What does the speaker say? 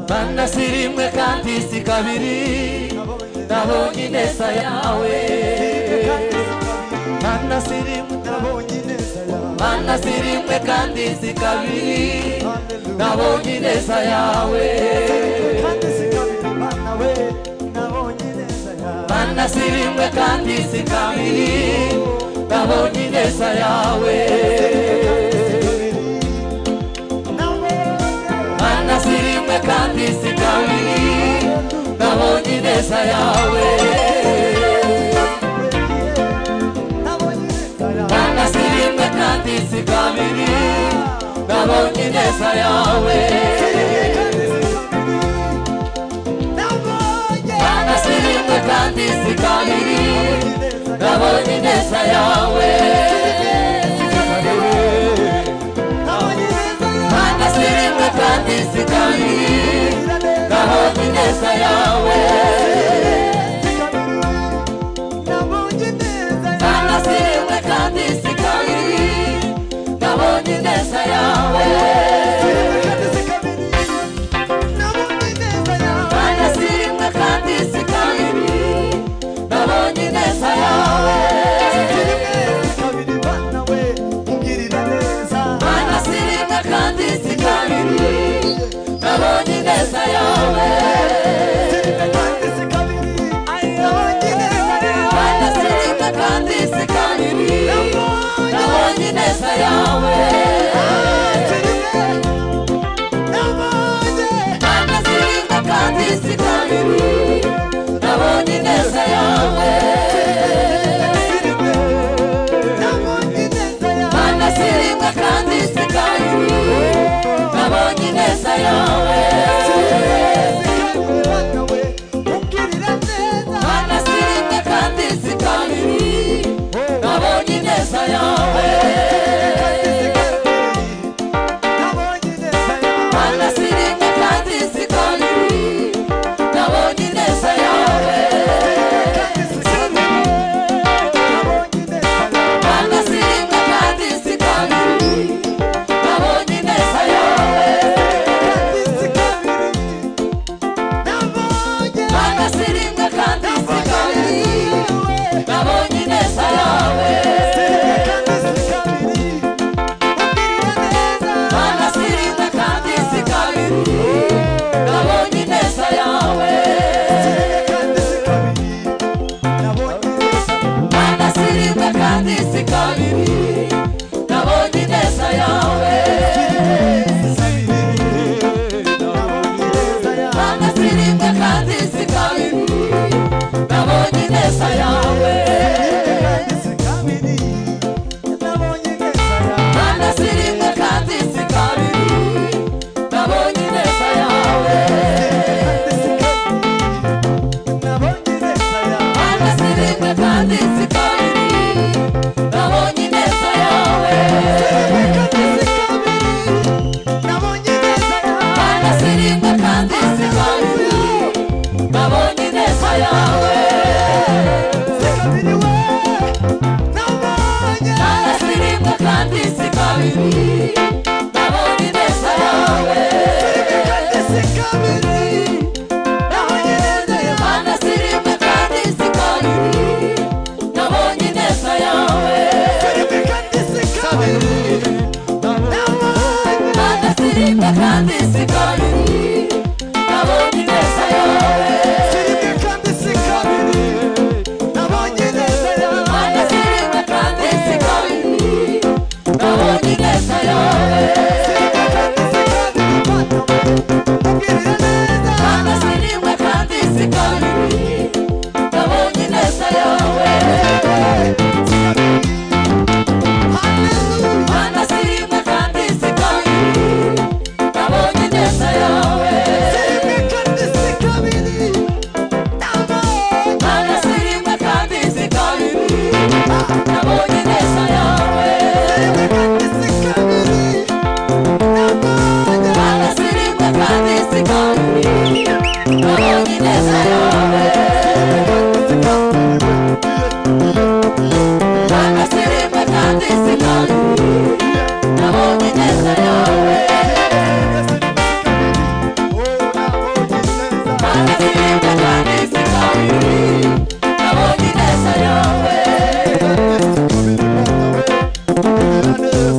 Mana sirimwe kandi si kabiri nabonye ineza yawe Mana sirimwe nabonye ineza yawe Mana sirimwe kandi si kabiri nabonye ineza yawe Mana sirimwe kandi si kabiri nabonye ineza yawe Mana sirimwe kandi si kabiri nabonye ineza yawe Mana sirimwe kandi si kabiri nabonye ineza yawe Mana sirimwe kandi si kabiri nabonye ineza yawe Mana sirimwe kandi si kabiri nabonye ineza yawe Mana sirimwe kandi si kabiri nabonye ineza yawe Mana sirimwe kandi si kabiri nabonye ineza yawe Mana sirimwe kandi si kabiri nabonye ineza yawe Mana sirimwe kandi si kabiri nabonye ineza yawe Mana sirimwe kandi si kabiri nabonye ineza yawe Mana sirimwe kandi si kabiri nabonye ineza yawe Mana sirimwe kandi si kabiri nabonye ineza yawe Mana sirimwe kandi si kabiri nabonye ineza yawe Mana sirimwe kandi si kabiri nabonye ineza yawe Mana sirimwe kandi si kabiri nabonye ineza yawe Mana sirimwe kandi si kabiri nabonye ineza yawe Mana sirimwe kandi si kabiri nabonye ineza yawe Mana sirimwe kandi si kabiri nabonye ineza yawe Mana sirimwe kandi si kabiri nabonye ineza yawe Mana sirimwe kandi si kabiri nabonye ineza yawe Mana sirimwe kandi si kabiri nabonye ineza yawe Mana sirimwe kandi si kabiri nabonye ineza yawe Mana sirimwe kandi si kabiri nabonye ineza yawe Mana sirimwe kandi si kabiri nabonye ineza yawe Mana sirimwe kandi si kabiri nabonye ineza yawe Mana sirimwe kandi si kabiri nabonye ineza yawe Mana sirimwe kandi si kabiri nabonye ineza yawe Mana sirimwe kandi si kabiri nabonye ineza yawe gira neza